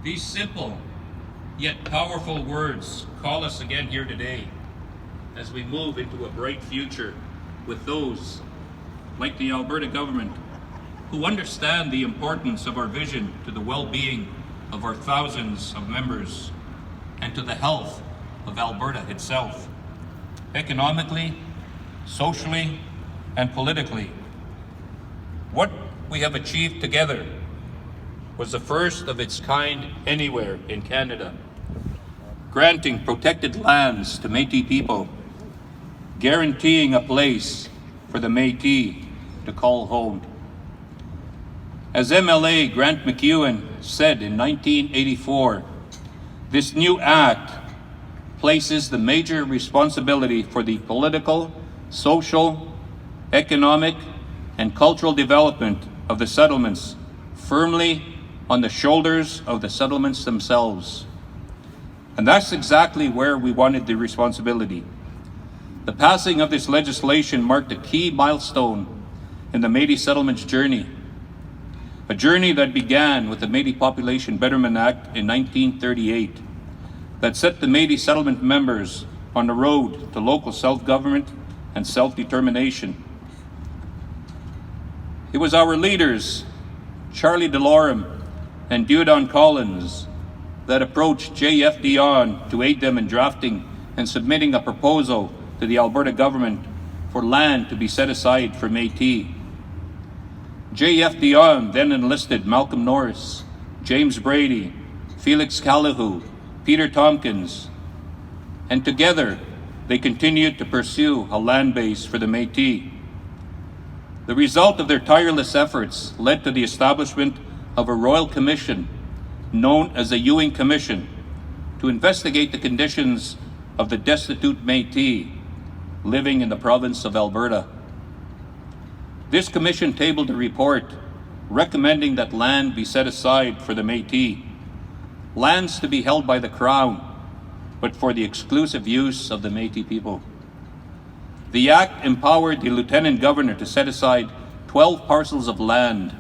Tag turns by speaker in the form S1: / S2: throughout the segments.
S1: These simple yet powerful words call us again here today as we move into a bright future with those like the Alberta government who understand the importance of our vision to the well-being of our thousands of members and to the health of Alberta itself, economically, socially, and politically. What we have achieved together was the first of its kind anywhere in Canada, granting protected lands to Métis people, guaranteeing a place for the Métis to call home. As MLA Grant McEwen said in 1984, this new act places the major responsibility for the political, social, economic, and cultural development of the settlements firmly on the shoulders of the settlements themselves. And that's exactly where we wanted the responsibility. The passing of this legislation marked a key milestone in the Métis settlement's journey, a journey that began with the Métis Population Betterment Act in 1938 that set the Métis settlement members on the road to local self-government and self-determination. It was our leaders, Charlie DeLorme and Diodon Collins, that approached J.F. Dion to aid them in drafting and submitting a proposal to the Alberta government for land to be set aside for Métis. J.F. Dion then enlisted Malcolm Norris, James Brady, Felix Callahoo, Peter Tompkins, and together they continued to pursue a land base for the Métis. The result of their tireless efforts led to the establishment of a royal commission known as the Ewing Commission to investigate the conditions of the destitute Métis living in the province of Alberta. This commission tabled a report recommending that land be set aside for the Métis, lands to be held by the Crown, but for the exclusive use of the Métis people. The act empowered the Lieutenant Governor to set aside 12 parcels of land.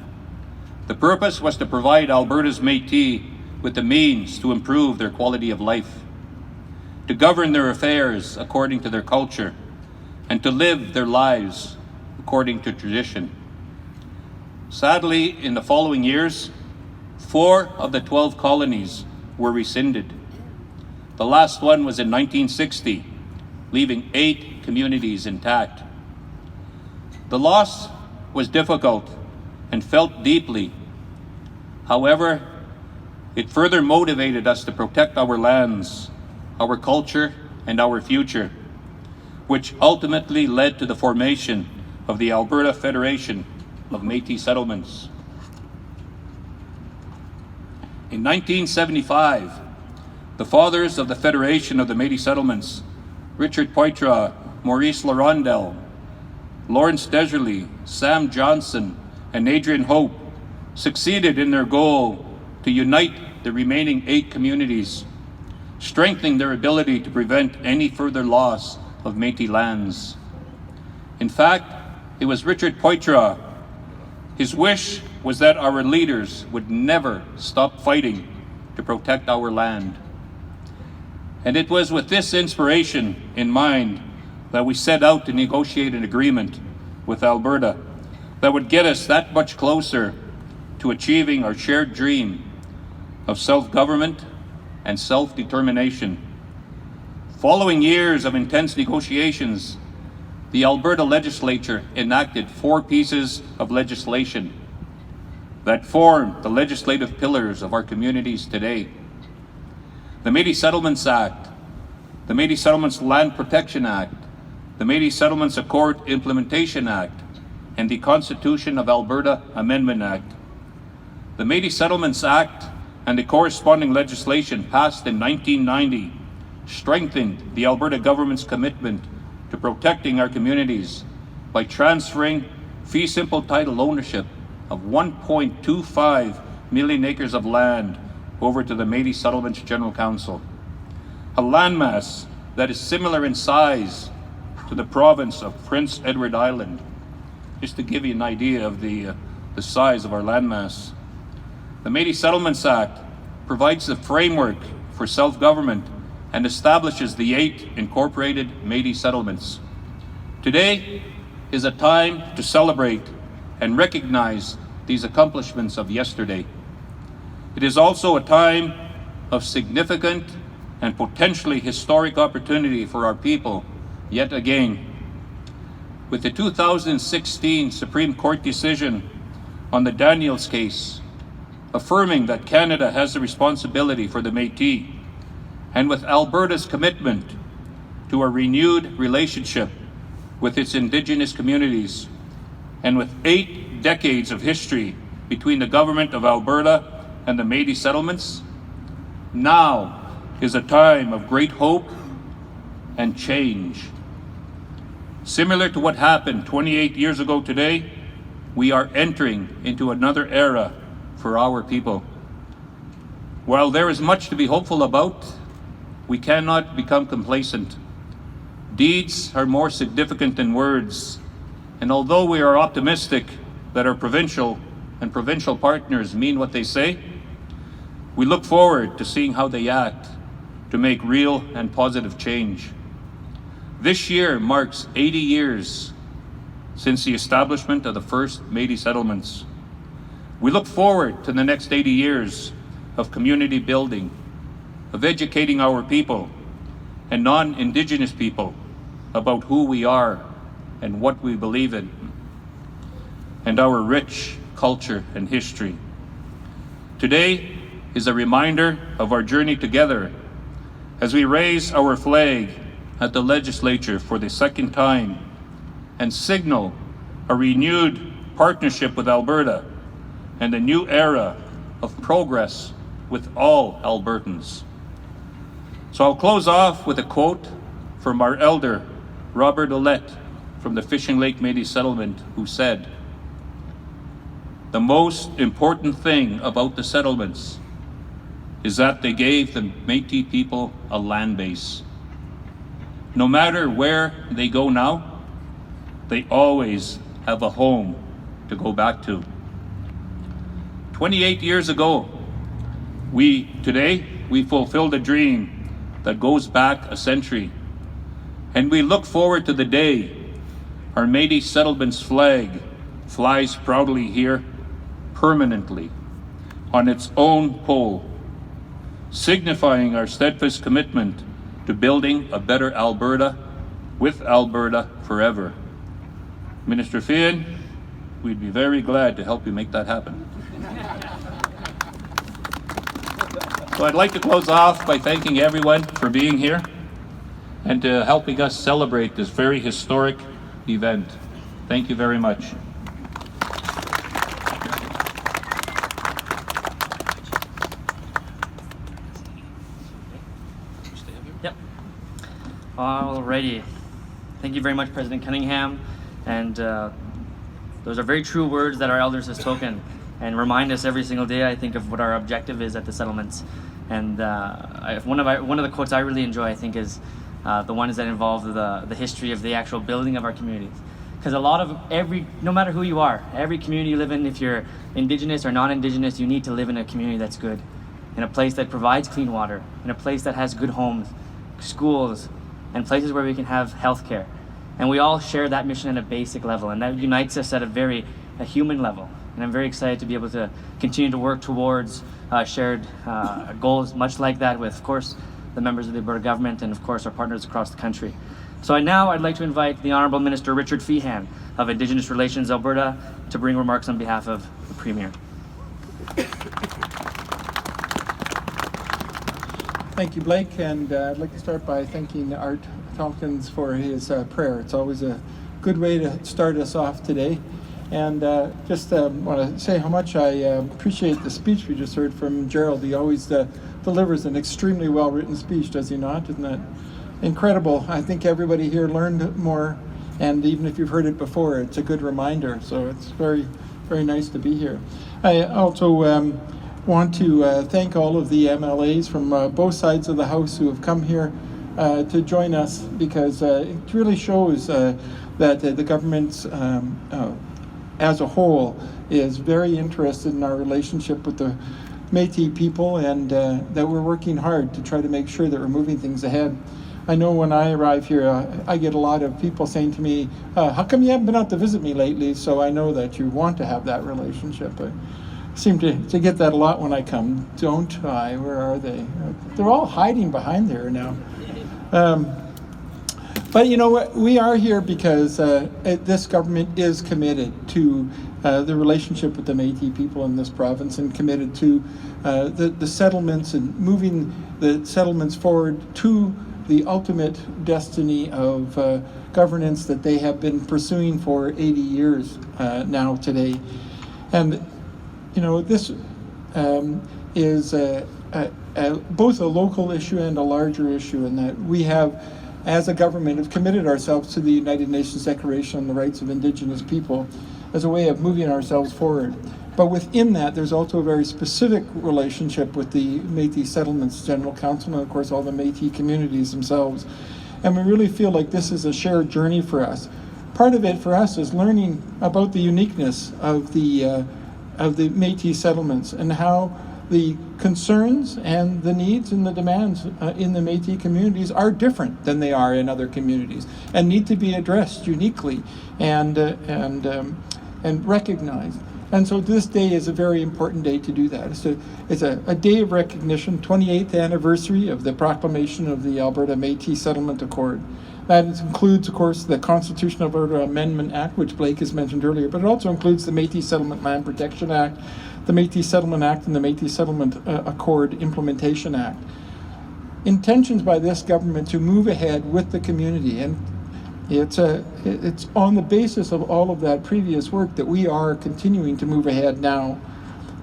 S1: The purpose was to provide Alberta's Métis with the means to improve their quality of life, to govern their affairs according to their culture, and to live their lives according to tradition. Sadly, in the following years, 4 of the 12 colonies were rescinded. The last one was in 1960, leaving 8 communities intact. The loss was difficult and felt deeply. However, it further motivated us to protect our lands, our culture, and our future, which ultimately led to the formation of the Alberta Federation of Métis Settlements. In 1975, the fathers of the Federation of the Métis Settlements, Richard Poitras, Maurice Larondel, Lawrence Deserly, Sam Johnson, and Adrian Hope, succeeded in their goal to unite the remaining 8 communities, strengthening their ability to prevent any further loss of Métis lands. In fact, it was Richard Poitras. His wish was that our leaders would never stop fighting to protect our land. And it was with this inspiration in mind that we set out to negotiate an agreement with Alberta that would get us that much closer to achieving our shared dream of self-government and self-determination. Following years of intense negotiations, the Alberta legislature enacted 4 pieces of legislation that form the legislative pillars of our communities today. The Métis Settlements Act, the Métis Settlements Land Protection Act, the Métis Settlements Accord Implementation Act, and the Constitution of Alberta Amendment Act. The Métis Settlements Act and the corresponding legislation passed in 1990 strengthened the Alberta government's commitment to protecting our communities by transferring fee simple title ownership of 1.25 million acres of land over to the Métis Settlements General Council, a landmass that is similar in size to the province of Prince Edward Island, just to give you an idea of the size of our landmass. The Métis Settlements Act provides the framework for self-government and establishes the 8 incorporated Métis settlements. Today is a time to celebrate and recognize these accomplishments of yesterday. It is also a time of significant and potentially historic opportunity for our people yet again. With the 2016 Supreme Court decision on the Daniels case, affirming that Canada has a responsibility for the Métis, and with Alberta's commitment to a renewed relationship with its Indigenous communities, and with 8 decades of history between the government of Alberta and the Métis settlements, now is a time of great hope and change. Similar to what happened 28 years ago today, we are entering into another era for our people. While there is much to be hopeful about, we cannot become complacent. Deeds are more significant than words, and although we are optimistic that our provincial and provincial partners mean what they say, we look forward to seeing how they act to make real and positive change. This year marks 80 years since the establishment of the first Métis settlements. We look forward to the next 80 years of community building, of educating our people and non-Indigenous people about who we are and what we believe in, and our rich culture and history. Today is a reminder of our journey together as we raise our flag at the legislature for the second time and signal a renewed partnership with Alberta and a new era of progress with all Albertans. So I'll close off with a quote from our elder, Robert Ouellette, from the Fishing Lake Métis settlement, who said, "The most important thing about the settlements is that they gave the Métis people a land base. No matter where they go now, they always have a home to go back to." 28 years ago, today we fulfilled a dream that goes back a century, and we look forward to the day our Métis settlement's flag flies proudly here permanently on its own pole, signifying our steadfast commitment to building a better Alberta with Alberta forever. Minister Fionn, we'd be very glad to help you make that happen. So I'd like to close off by thanking everyone for being here and helping us celebrate this very historic event. Thank you very much.
S2: Yep. Alrighty. Thank you very much, President Cunningham. And those are very true words that our elders have spoken and remind us every single day, I think, of what our objective is at the settlements. And one of the quotes I really enjoy, I think, is the ones that involve the history of the actual building of our communities. Because no matter who you are, every community you live in, if you're Indigenous or non-Indigenous, you need to live in a community that's good, in a place that provides clean water, in a place that has good homes, schools, and places where we can have healthcare. And we all share that mission at a basic level, and that unites us at a human level. And I'm very excited to be able to continue to work towards shared goals, much like that with, of course, the members of the Alberta government and, of course, our partners across the country. So I'd like to invite the Honourable Minister Richard Feehan of Indigenous Relations Alberta to bring remarks on behalf of the Premier.
S3: Thank you, Blake, and I'd like to start by thanking Art Tompkins for his prayer. It's always a good way to start us off today. And just want to say how much I appreciate the speech we just heard from Gerald. He always delivers an extremely well-written speech, does he not? Isn't that incredible? I think everybody here learned more, and even if you've heard it before, it's a good reminder. So it's very, very nice to be here. I also want to thank all of the MLAs from both sides of the House who have come here to join us, because it really shows that the government's as a whole is very interested in our relationship with Métis people, and that we're working hard to try to make sure that we're moving things ahead. I know when I arrive here, I get a lot of people saying to me, how come you haven't been out to visit me lately? So I know that you want to have that relationship. I seem to get that a lot when I come. Don't I? Where are they? They're all hiding behind there now. But you know what? We are here because this government is committed to the relationship with the Métis people in this province, and committed to the settlements and moving the settlements forward to the ultimate destiny of governance that they have been pursuing for 80 years now today. And you know, this is both a local issue and a larger issue, in that we have, as a government, have committed ourselves to the United Nations Declaration on the Rights of Indigenous People as a way of moving ourselves forward. But within that, there's also a very specific relationship with the Métis Settlements General Council, and of course all the Métis communities themselves. And we really feel like this is a shared journey for us. Part of it for us is learning about the uniqueness of the Métis settlements, and how the concerns and the needs and the demands in the Métis communities are different than they are in other communities, and need to be addressed uniquely and recognized. And so this day is a very important day to do that. It's a day of recognition, 28th anniversary of the proclamation of the Alberta Métis Settlement Accord. That includes, of course, the Constitution of Alberta Amendment Act, which Blake has mentioned earlier, but it also includes the Métis Settlement Land Protection Act, the Métis Settlement Act, and the Métis Settlement Accord Implementation Act. Intentions by this government to move ahead with the community, and it's on the basis of all of that previous work that we are continuing to move ahead now.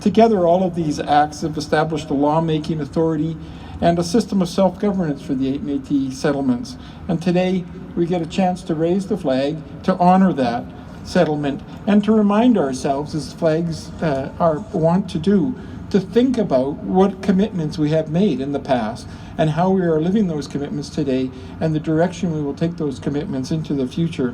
S3: Together, all of these acts have established a lawmaking authority and a system of self-governance for the 8 Métis settlements. And today, we get a chance to raise the flag, to honor that settlement, and to remind ourselves, as flags want to do, to think about what commitments we have made in the past, and how we are living those commitments today, and the direction we will take those commitments into the future.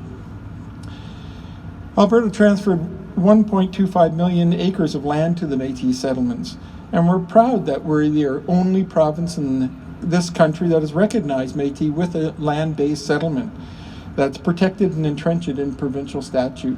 S3: Alberta transferred 1.25 million acres of land to the Métis settlements, and we're proud that we're the only province in this country that has recognized Métis with a land-based settlement that's protected and entrenched in provincial statute.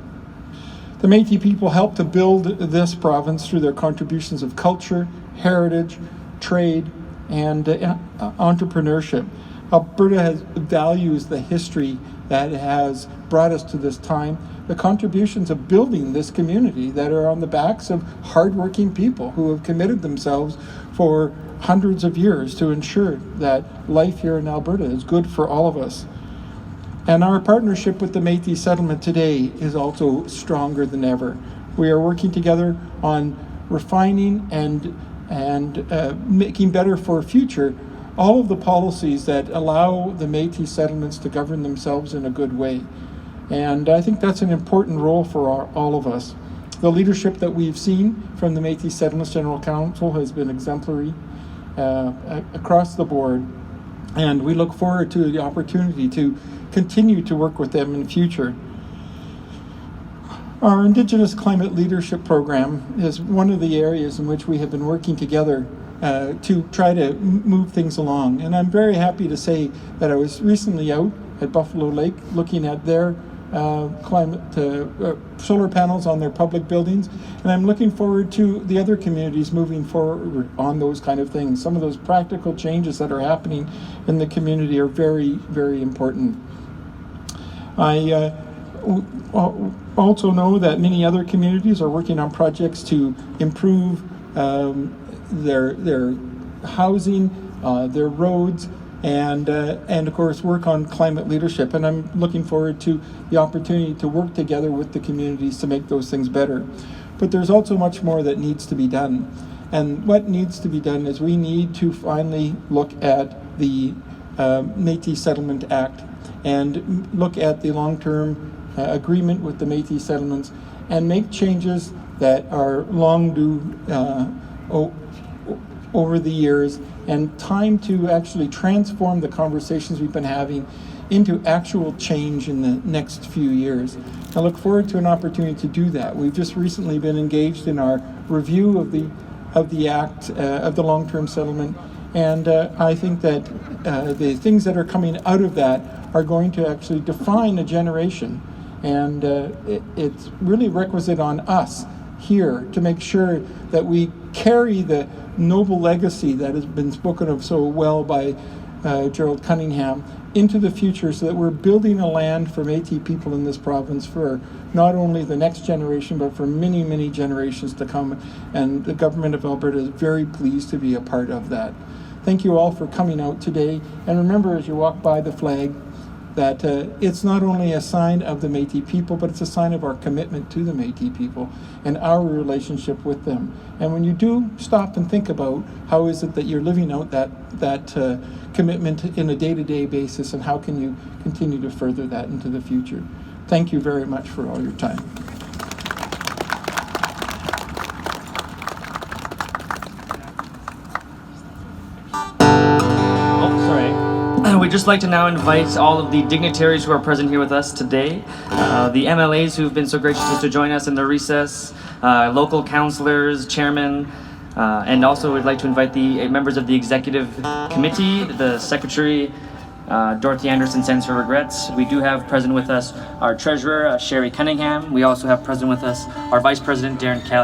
S3: The Métis people helped to build this province through their contributions of culture, heritage, trade, and entrepreneurship. Alberta values the history that has brought us to this time, the contributions of building this community that are on the backs of hardworking people who have committed themselves for hundreds of years to ensure that life here in Alberta is good for all of us. And our partnership with the Métis settlement today is also stronger than ever. We are working together on refining and making better for future all of the policies that allow the Métis settlements to govern themselves in a good way. And I think that's an important role for all of us. The leadership that we've seen from the Métis Settlements General Council has been exemplary across the board, and we look forward to the opportunity to continue to work with them in the future. Our Indigenous Climate Leadership Program is one of the areas in which we have been working together to try to move things along. And I'm very happy to say that I was recently out at Buffalo Lake looking at their solar panels on their public buildings, and I'm looking forward to the other communities moving forward on those kind of things. Some of those practical changes that are happening in the community are very, very important. I also know that many other communities are working on projects to improve their housing, their roads, and of course work on climate leadership. And I'm looking forward to the opportunity to work together with the communities to make those things better. But there's also much more that needs to be done. And what needs to be done is we need to finally look at the Métis Settlement Act and look at the long-term agreement with the Métis settlements and make changes that are long due over the years, and time to actually transform the conversations we've been having into actual change in the next few years. I look forward to an opportunity to do that. We've just recently been engaged in our review of the of the Act, of the long-term settlement. And I think that the things that are coming out of that are going to actually define a generation. And it's really requisite on us here to make sure that we carry the noble legacy that has been spoken of so well by Gerald Cunningham into the future, so that we're building a land for Métis people in this province for not only the next generation, but for many, many generations to come. And the government of Alberta is very pleased to be a part of that. Thank you all for coming out today. And remember, as you walk by the flag, that it's not only a sign of the Métis people, but it's a sign of our commitment to the Métis people and our relationship with them. And when you do stop and think about how is it that you're living out that commitment in a day-to-day basis, and how can you continue to further that into the future. Thank you very much for all your time.
S2: We'd just like to now invite all of the dignitaries who are present here with us today, the MLAs who've been so gracious to join us in the recess, local councillors, chairmen, and also we'd like to invite the members of the executive committee. The secretary, Dorothy Anderson, sends her regrets. We do have present with us our treasurer, Sherry Cunningham. We also have present with us our vice president, Darren Kelly.